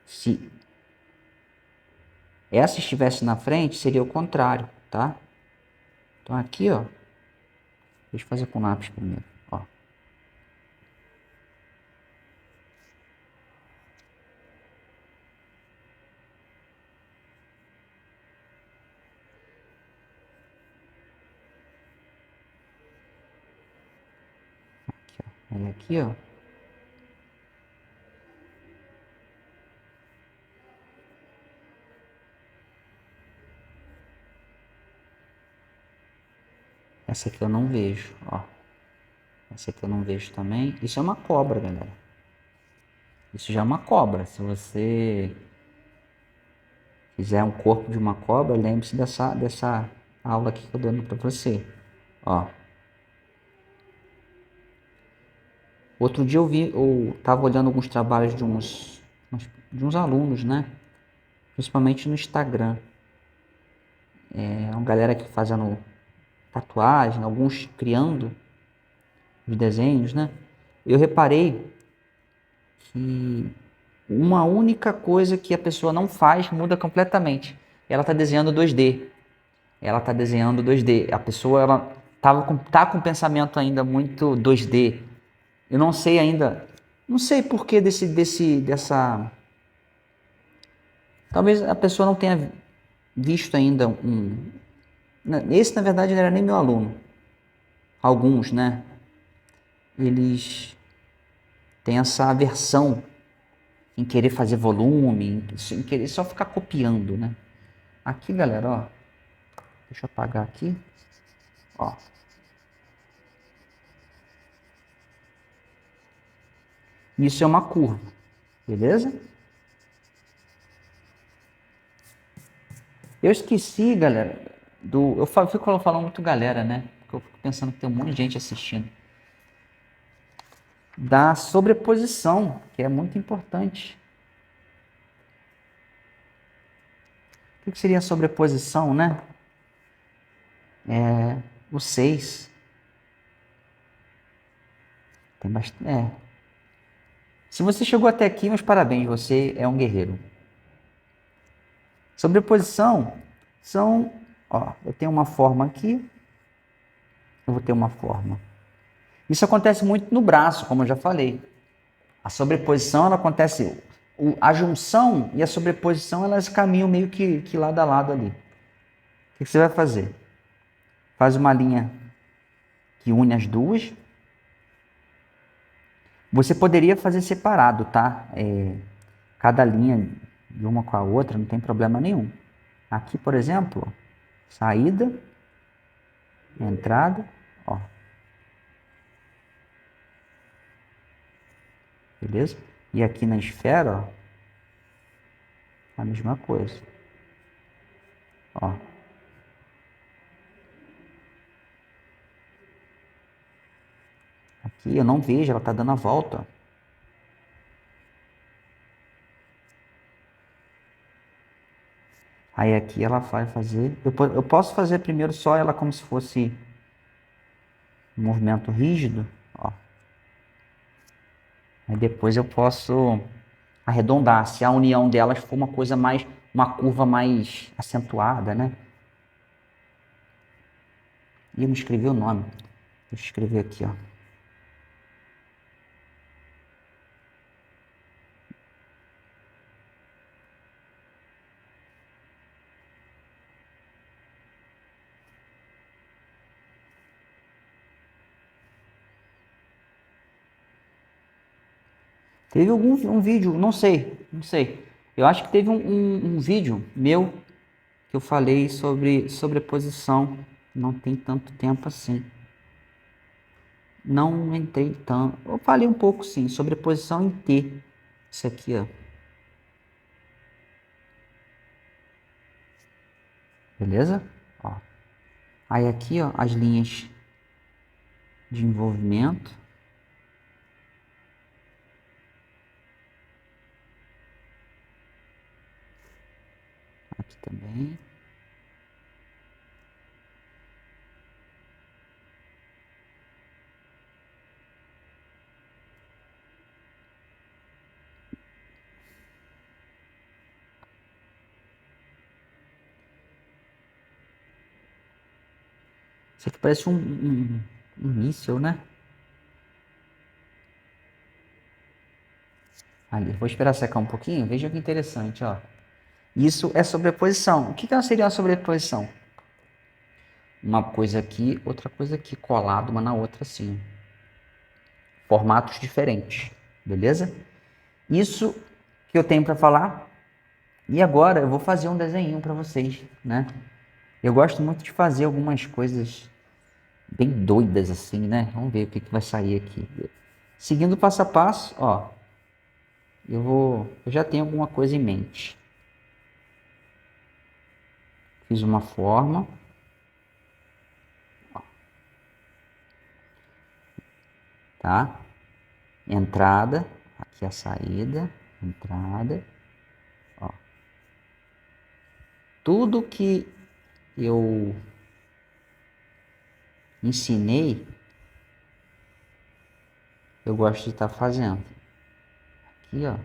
Se essa estivesse na frente, seria o contrário, tá? Então aqui, ó, deixa eu fazer com lápis primeiro, ó. Aqui, ó. Aí aqui, ó. Essa aqui eu não vejo, ó. Essa aqui eu não vejo também. Isso é uma cobra, galera. Isso já é uma cobra. Se você fizer um corpo de uma cobra, lembre-se dessa aula aqui que eu dando para você. Ó. Outro dia eu tava olhando alguns trabalhos de uns alunos, né? Principalmente no Instagram. É uma galera que fazendo tatuagem, alguns criando os desenhos, né? Eu reparei que uma única coisa que a pessoa não faz muda completamente. Ela está desenhando 2D. Ela está desenhando 2D. A pessoa ela tá com o pensamento ainda muito 2D. Eu não sei ainda, não sei por que dessa. Talvez a pessoa não tenha visto ainda um. Esse na verdade não era nem meu aluno. Alguns, né? Eles têm essa aversão em querer fazer volume, em querer só ficar copiando, né? Aqui, galera, ó. Deixa eu apagar aqui. Ó. Isso é uma curva, beleza? Eu esqueci, galera, eu fico falando muito galera, né? Porque eu fico pensando que tem um monte de gente assistindo. Da sobreposição, que é muito importante. O que seria a sobreposição, né? É o 6. Tem bastante. Se você chegou até aqui, meus parabéns, você é um guerreiro. Sobreposição são, ó, eu tenho uma forma aqui, eu vou ter uma forma. Isso acontece muito no braço, como eu já falei. A sobreposição, ela acontece, a junção e a sobreposição, elas caminham meio que lado a lado ali. O que você vai fazer? Faz uma linha que une as duas. Você poderia fazer separado, tá? Cada linha de uma com a outra, não tem problema nenhum. Aqui, por exemplo, saída, entrada, ó. Beleza? E aqui na esfera, ó, a mesma coisa. Ó. Aqui eu não vejo, ela tá dando a volta. Aí aqui ela vai fazer... Eu posso fazer primeiro só ela como se fosse um movimento rígido, ó. Aí depois eu posso arredondar, se a união delas for uma coisa mais, uma curva mais acentuada, né? E eu não escrevi o nome. Deixa eu escrever aqui, ó. Teve um vídeo, não sei. Eu acho que teve um vídeo meu que eu falei sobre sobreposição. Não tem tanto tempo assim. Não entrei tanto. Eu falei um pouco sim, sobreposição em T. Isso aqui, ó. Beleza? Ó. Aí aqui, ó, as linhas de envolvimento. aqui também. Isso aqui parece um míssil, né? Ali, vou esperar secar um pouquinho. Veja que interessante, ó. Isso é sobreposição. O que seria uma sobreposição? Uma coisa aqui, outra coisa aqui, colado uma na outra assim. Formatos diferentes, beleza? Isso que eu tenho para falar. E agora eu vou fazer um desenho para vocês, né? Eu gosto muito de fazer algumas coisas bem doidas assim, né? Vamos ver o que vai sair aqui. Seguindo passo a passo, ó. Eu já tenho alguma coisa em mente. Fiz uma forma. Tá? Entrada, aqui a saída, entrada, ó. Tudo que eu ensinei, eu gosto de estar fazendo. Aqui, ó.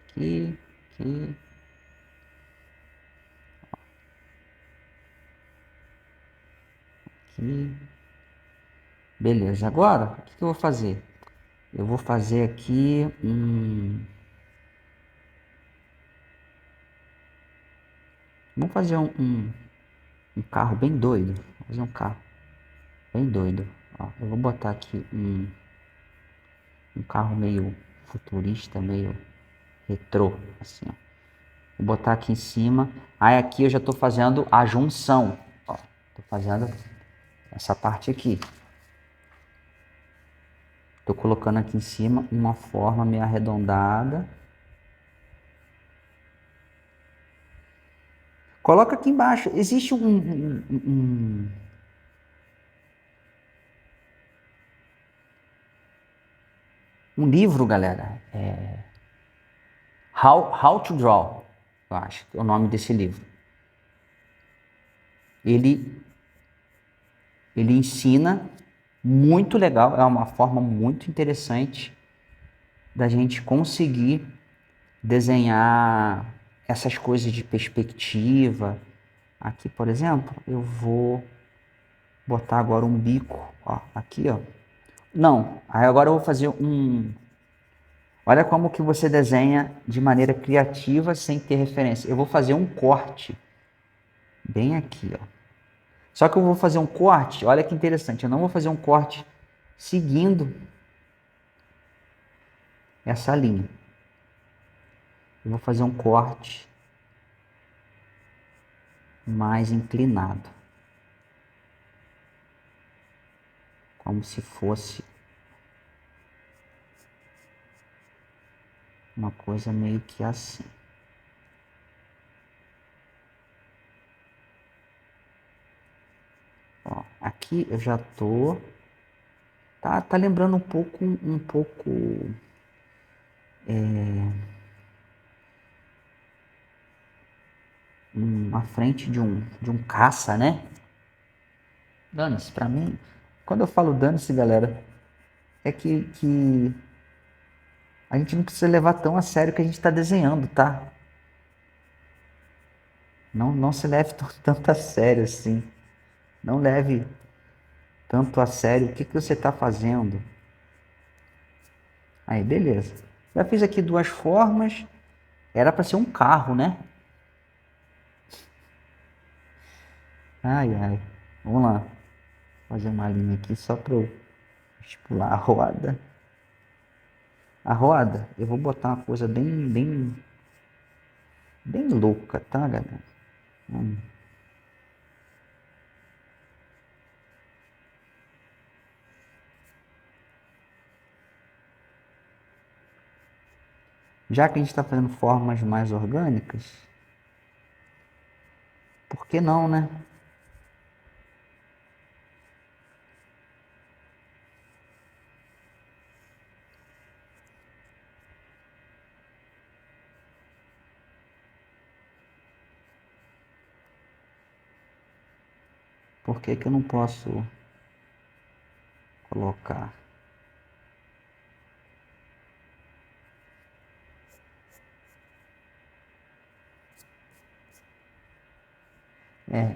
Aqui, aqui. Aqui. Beleza, agora, o que eu vou fazer? Eu vou fazer aqui Vamos fazer um carro bem doido. Vou fazer um carro bem doido. Ó, eu vou botar aqui um carro meio futurista, meio retrô, assim, ó. Vou botar aqui em cima. Aí aqui eu já estou fazendo a junção. Ó, tô fazendo essa parte aqui. Estou colocando aqui em cima uma forma meio arredondada. Coloca aqui embaixo. Existe um livro, galera. How to Draw, eu acho que é o nome desse livro. Ele ensina muito legal, é uma forma muito interessante da gente conseguir desenhar essas coisas de perspectiva. Aqui, por exemplo, eu vou botar agora um bico, ó, aqui, ó. Não, aí agora eu vou fazer Olha como que você desenha de maneira criativa sem ter referência. Eu vou fazer um corte bem aqui, ó. Só que eu vou fazer um corte, olha que interessante, eu não vou fazer um corte seguindo essa linha. Eu vou fazer um corte mais inclinado. Como se fosse uma coisa meio que assim. Ó, aqui eu já tô... Tá lembrando um pouco a frente de um caça, né? Dane-se, pra mim, quando eu falo dane-se, galera, é que a gente não precisa levar tão a sério o que a gente está desenhando, tá? Não se leve tanto a sério assim. Não leve tanto a sério o que você está fazendo. Aí, beleza. Já fiz aqui duas formas. Era para ser um carro, né? Ai, ai. Vamos lá. Fazer uma linha aqui só para eu estipular a roda. A roda, eu vou botar uma coisa bem louca, tá, galera? Já que a gente está fazendo formas mais orgânicas, por que não, né? Por que que eu não posso colocar?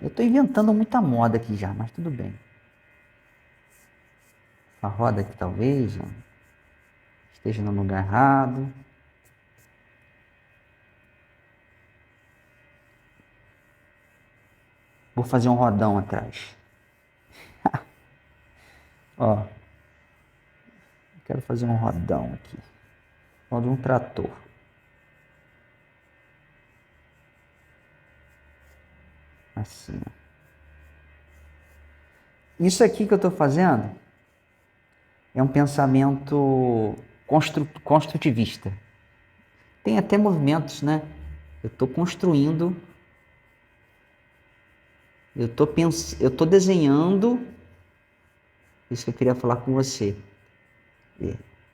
Eu estou inventando muita moda aqui já, mas tudo bem. A roda aqui talvez ó, esteja no lugar errado. Vou fazer um rodão atrás. Ó, quero fazer um rodão aqui. Roda um trator. Assim. Isso aqui que eu estou fazendo é um pensamento construtivista. Tem até movimentos, né? Eu estou construindo, eu estou desenhando. Isso que eu queria falar com você.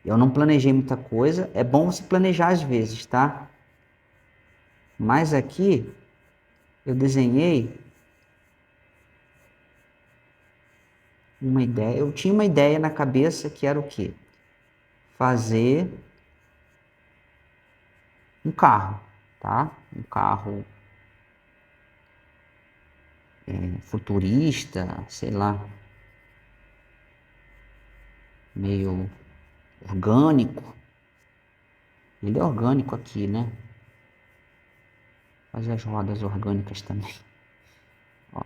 Eu não planejei muita coisa. É bom você planejar às vezes, tá? Mas aqui eu desenhei uma ideia. Eu tinha uma ideia na cabeça que era o quê? Fazer um carro, tá? Um carro futurista, sei lá, meio orgânico. Ele é orgânico aqui, né? Fazer as rodas orgânicas também. Ó.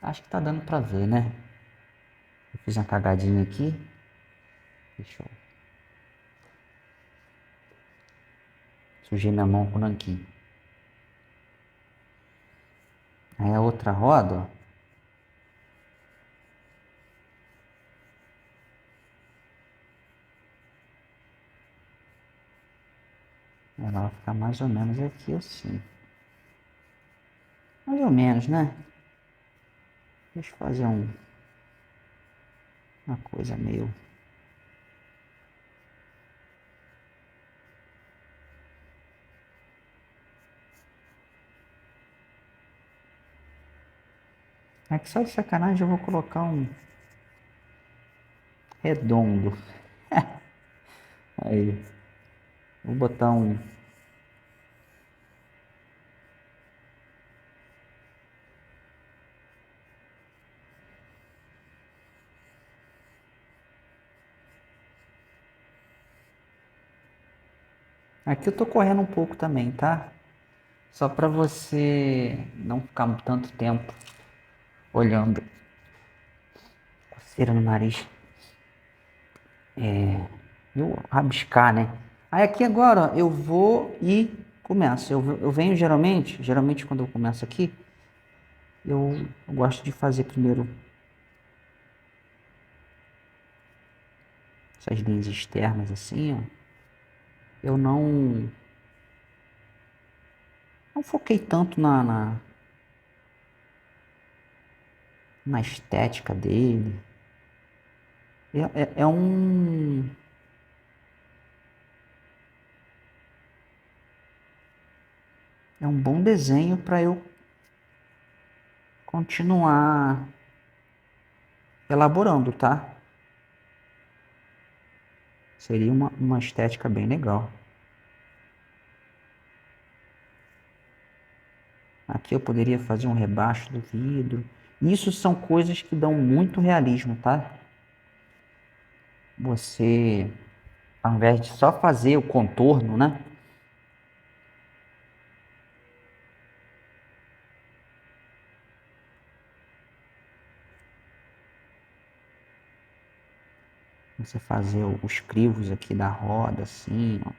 Acho que tá dando pra ver, né? Eu fiz uma cagadinha aqui. Deixa eu... Sujei minha mão com o nanquim. Aí a outra roda, ó. Ela vai ficar mais ou menos aqui assim. Mais ou menos, né? Deixa eu fazer uma coisa meio... É que só de sacanagem eu vou colocar um redondo. Aí. Vou botar um... Aqui eu tô correndo um pouco também, tá? Só para você não ficar tanto tempo olhando. Coceira no nariz. Eu rabiscar, né? Aí aqui agora ó, eu vou e começo. Eu venho geralmente quando eu começo aqui, eu gosto de fazer primeiro essas linhas externas assim, ó. Eu não foquei tanto na estética dele. É um bom desenho para eu continuar elaborando, tá? Seria uma estética bem legal. Aqui eu poderia fazer um rebaixo do vidro. Isso são coisas que dão muito realismo, tá? Você, ao invés de só fazer o contorno, né? Você fazer os crivos aqui da roda, assim, ó.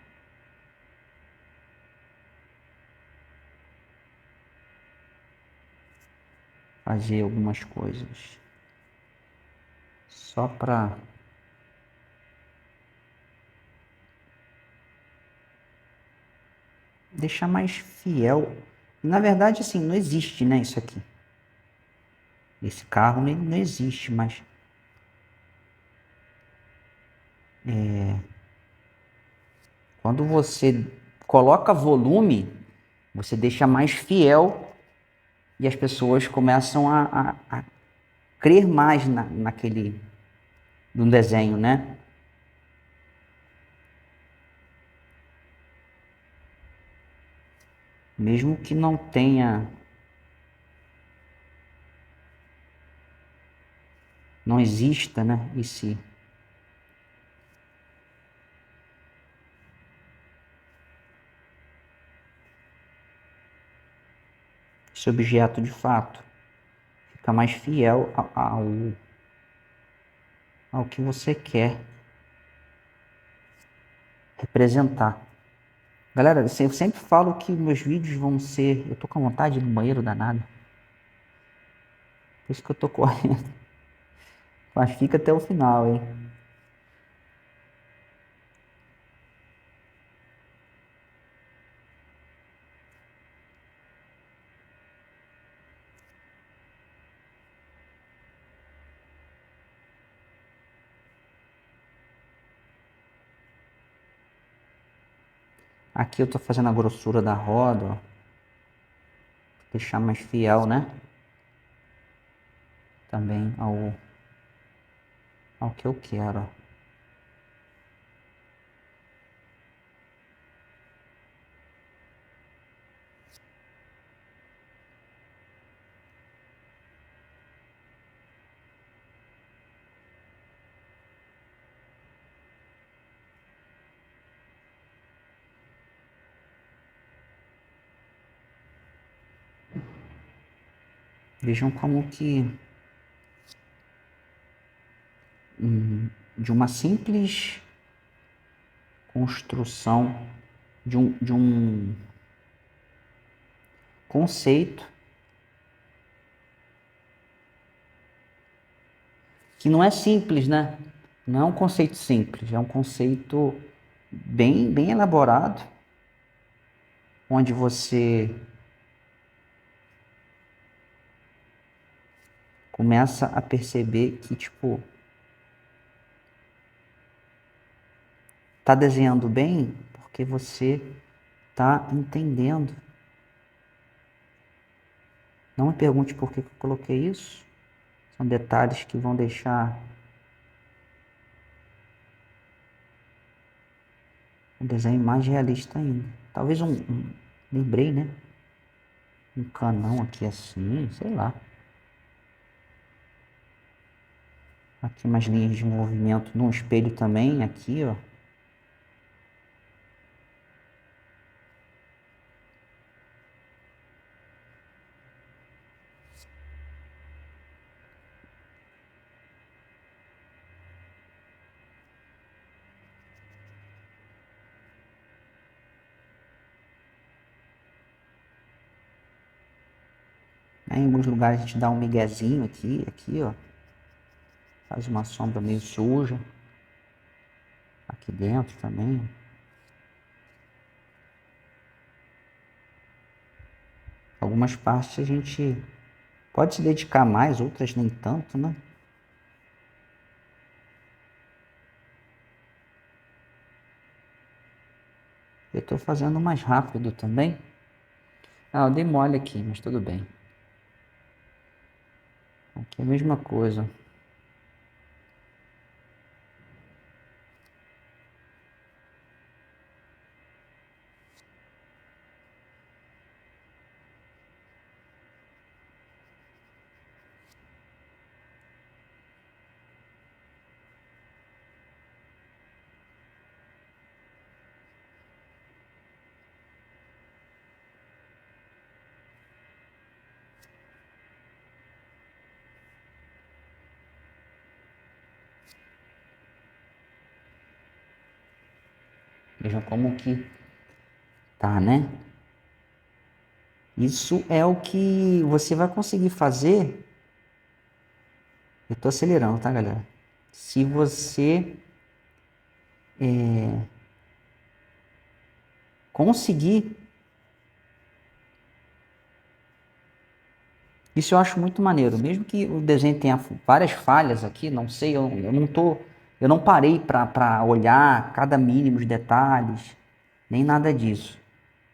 Fazer algumas coisas. Só para deixar mais fiel. Na verdade, assim, não existe, né, isso aqui. Esse carro não existe, mas quando você coloca volume, você deixa mais fiel e as pessoas começam a crer mais no desenho, né? Mesmo que não tenha, não exista, né, esse objeto de fato. Fica mais fiel ao que você quer representar. Galera, eu sempre falo que meus vídeos vão ser... Eu tô com vontade de ir no banheiro danado. Por isso que eu tô correndo. Mas fica até o final, hein? Aqui eu tô fazendo a grossura da roda, ó. Deixar mais fiel, né? Também ao que eu quero, ó. Vejam como que de uma simples construção de um conceito que não é simples, né? Não é um conceito simples, é um conceito bem elaborado, onde você começa a perceber que, tipo, tá desenhando bem porque você tá entendendo. Não me pergunte por que eu coloquei isso. São detalhes que vão deixar o desenho mais realista ainda. Talvez lembrei, né? Um canão aqui assim, sei lá. Aqui umas linhas de movimento no espelho também, aqui, ó. Aí, em alguns lugares a gente dá um miguezinho aqui, ó. Faz uma sombra meio suja. Aqui dentro também. Algumas partes a gente pode se dedicar mais, outras nem tanto, né? Eu estou fazendo mais rápido também. Ah, eu dei mole aqui, mas tudo bem. Aqui é a mesma coisa. Vejam como que tá, né? Isso é o que você vai conseguir fazer. Eu tô acelerando, tá, galera? Se você conseguir. Isso eu acho muito maneiro. Mesmo que o desenho tenha várias falhas aqui, não sei, eu não tô. Eu não parei para olhar cada mínimo de detalhes, nem nada disso.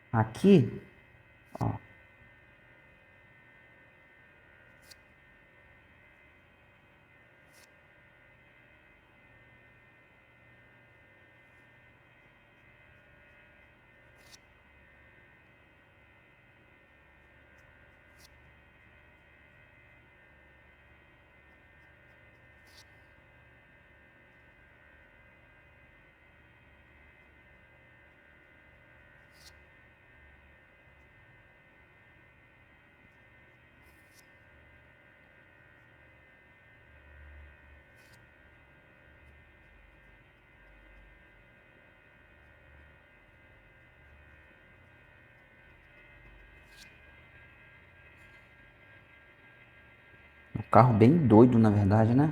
Aqui, ó, carro bem doido, na verdade, né?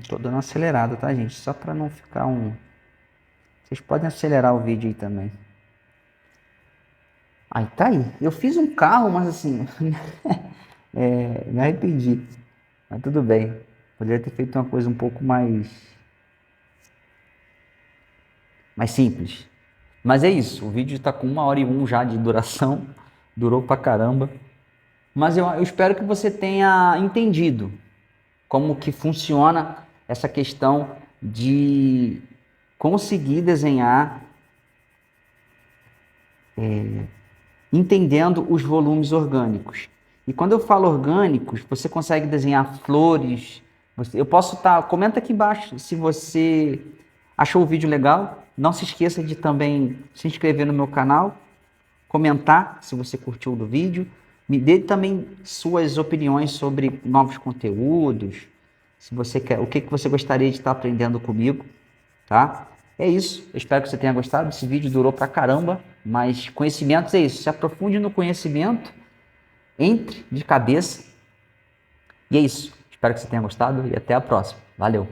Tô dando uma acelerada, tá, gente? Só para não ficar um... Vocês podem acelerar o vídeo aí também. Aí tá aí. Eu fiz um carro, mas assim... me arrependi. Mas tudo bem. Poderia ter feito uma coisa um pouco mais simples. Mas é isso. O vídeo tá com 1h01 já de duração. Durou pra caramba. Mas eu espero que você tenha entendido como que funciona essa questão de conseguir desenhar entendendo os volumes orgânicos. E quando eu falo orgânicos, você consegue desenhar flores. Eu posso estar... Comenta aqui embaixo se você achou o vídeo legal. Não se esqueça de também se inscrever no meu canal, comentar se você curtiu o vídeo. Me dê também suas opiniões sobre novos conteúdos. Se você quer, o que você gostaria de estar aprendendo comigo, tá? É isso. Eu espero que você tenha gostado. Esse vídeo durou pra caramba, mas conhecimentos é isso. Se aprofunde no conhecimento, entre de cabeça. E é isso. Espero que você tenha gostado e até a próxima. Valeu!